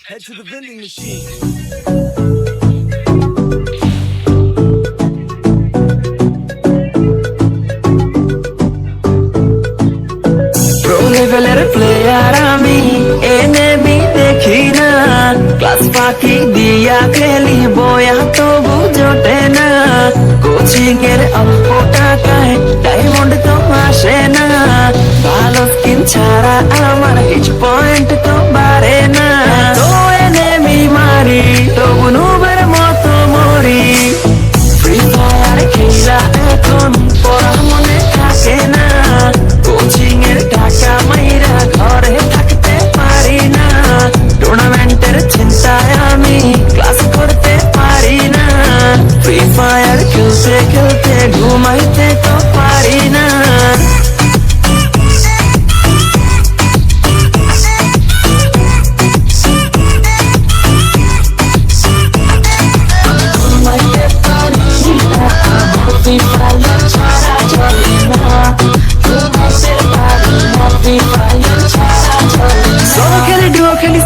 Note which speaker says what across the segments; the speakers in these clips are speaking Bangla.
Speaker 1: Head to the vending machine.
Speaker 2: Pro লেভেলের প্লেয়ার আমি এনেমি দেখি না, ক্লাস ফাঁকি দিয়া খেলি বয়া তবু জোটে না, কোচিং এর অল্প টাকায় ডায়মন্ড তো আসে না, ভালো স্কিন ছাড়া আমার হিট পয়েন্ট তো বাড়ে না, তো এনেমি মারি তবু নুবের মতো মরি, ফ্রি ফায়ার খেলা এখন পড়া মনে থাকে না, কোচিং এর টাকা মাইরা ঘরে থাকতে পারি না, টুর্নামেন্টের চিন্তায় আমি ক্লাস করতে পারি না, ফ্রি ফায়ার খেলতে খেলতে ঘুমাইতে তো পারি না।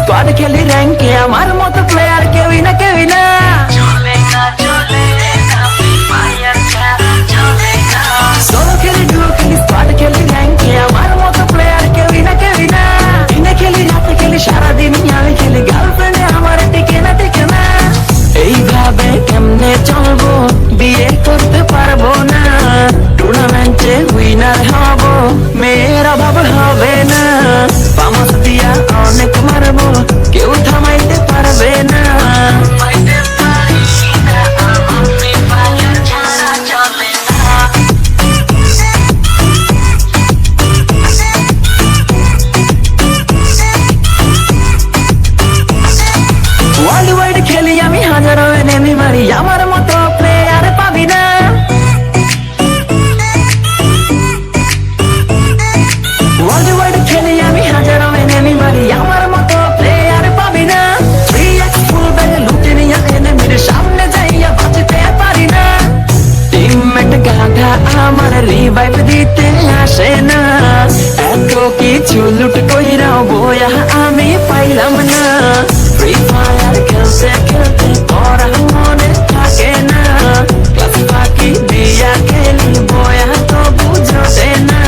Speaker 2: স্কোয়াড খেলি র্যাঙ্কে আমার মতো প্লেয়ার কেউই না কেউই না, সোলো খেলি ডুও খেলি স্কোয়াড খেলি র্যাঙ্কে আমার মতো প্লেয়ার কেউই না কেউই না, দিনে খেলি রাতে খেলি সারাদিন আমি খেলি, গার্লফ্রেন্ডে আমার টিকে না টিকে না, এইভাবে কেমনে চলবো বিয়ে করতে পারবো না, টুর্নামেন্টে উইনার হব মেয়ের অভাব হবে না, পামাস দিয়া অনেক মারবো কেউ থামাইতে পারবে না। ওয়ার্ল্ড ওয়াইড খেলি আমি হাজারো এনেমি মারি, আমার মতো প্লেয়ার পাবি না, ওয়ার্ল্ড ওয়াইড খেলি আমি হাজারো এনেমি মারি, আমার মতো প্লেয়ার পাবি না, 3x ফুল ব্যাগে লুটে নিয়া এনেমির সামনে যাইয়া বাঁচতে পারি না, টিমমেট গাধা আমার রিভাইভ দিতে আসে না, এত কিছু লুট কইরাও বয়া আমি পাইলাম না, ফ্রি ফায়ার খেলতে খেলতে পড়া মনে থাকে না, ক্লাস ফাঁকি দিয়া খেলি বয়া তো বুঝতে না,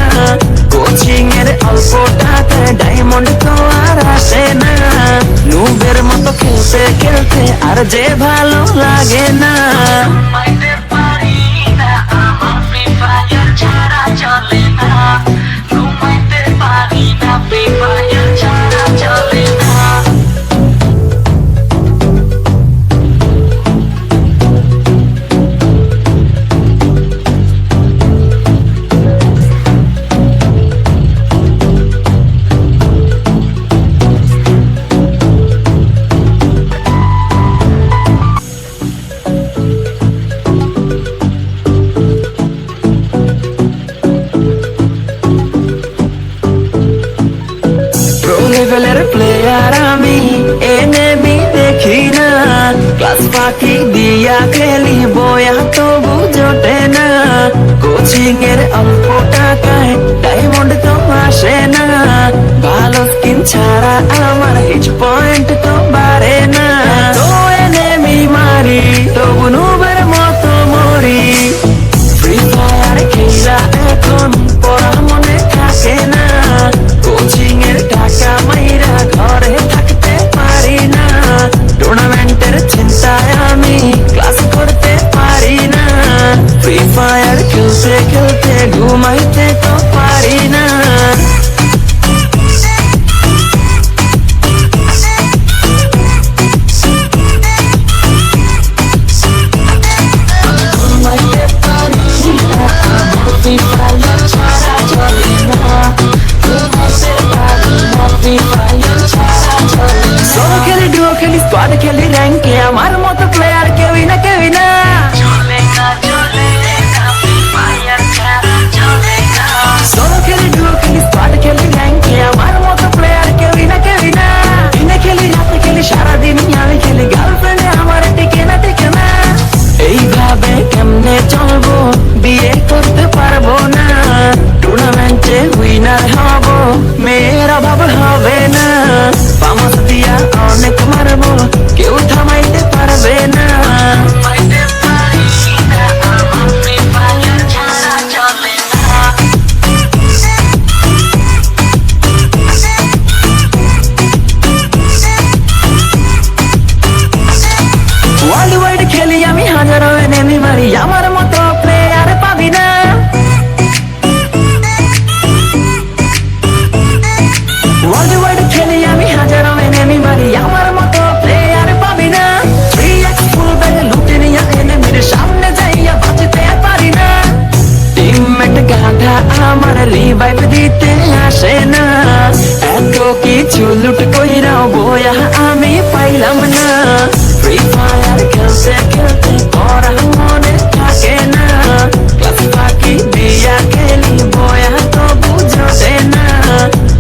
Speaker 2: কোচিং এর অল্প টাকায় ডায়মন্ড তো আর আসে না, নুবের মতো খেলতে খেলতে আর যে ভালো লাগে না। প্রো লেভেলের প্লেয়ার আমি এনেমি দেখি না, ক্লাস ফাঁকি দিয়া খেলি বয়া তবু জোটে না, কোচিং এর অল্প টাকায় ডায়মন্ড তো আসে না, ভালো স্কিন ছাড়া আমার হিট পয়েন্ট তো বাড়ে না, তো এনেমি মারি তবু নুবের মতো মরি, ফ্রি ফায়ার খেলা এখন পড়া মনে থাকে না, কোচিং এর টাকা মাইরা ঘরে থাকতে পারি না, টুর্নামেন্টের চিন্তায় আমি ক্লাস করতে পারি না, ফ্রি ফায়ার খেলতে খেলতে ঘুমাইতে তো পারি না। সোলো খেলি ডুও খেলি স্কোয়াড খেলি র্যাঙ্কে আমার মতো প্লেয়ার কেউই না কেউই না, সোলো খেলি ডুও খেলি স্কোয়াড খেলি র্যাঙ্কে আমার মতো প্লেয়ার কেউই না কেউই না, দিনে খেলি রাতে খেলি সারাদিন আমি খেলি, গার্লফ্রেন্ডে আমার টিকে না টিকে না, এইভাবে কেমনে চলবো বিয়ে করতে পারবো না, টুর্নামেন্টে উইনার হব মেয়ের অভাব হবে না, পামাস দিয়া অনেক মার পাইলাম না। ফ্রি ফায়ার খেলতে খেলতে পড়া মনে থাকে না, ক্লাস ফাঁকি দিয়া খেলি বয়া তবু জোটে না।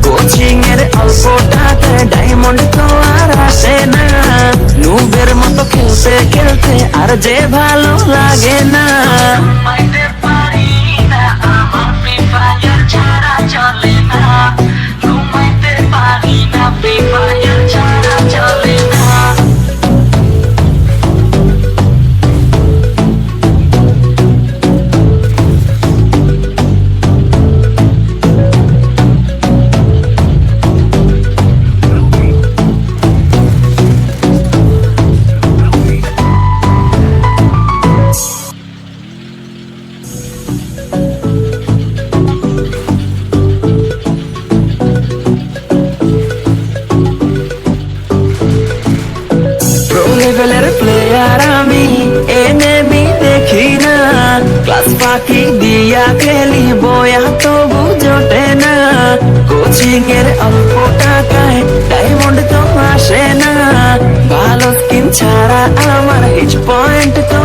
Speaker 2: কোচিং এর অল্প টাকায় ডায়মন্ড তো আর আসে না, নুবের মতো খেলতে খেলতে আর যে ভালো লাগে না। প্রো লেভেলের প্লেয়ার আমি, এনেমি দেখি না, ক্লাস ফাঁকি দিয়া খেলি বয়া তবু জোটে না। কোচিং এর অল্প টাকায় ডায়মন্ড তো আসে না, ভালো স্কিন ছাড়া আমার হিট পয়েন্ট তো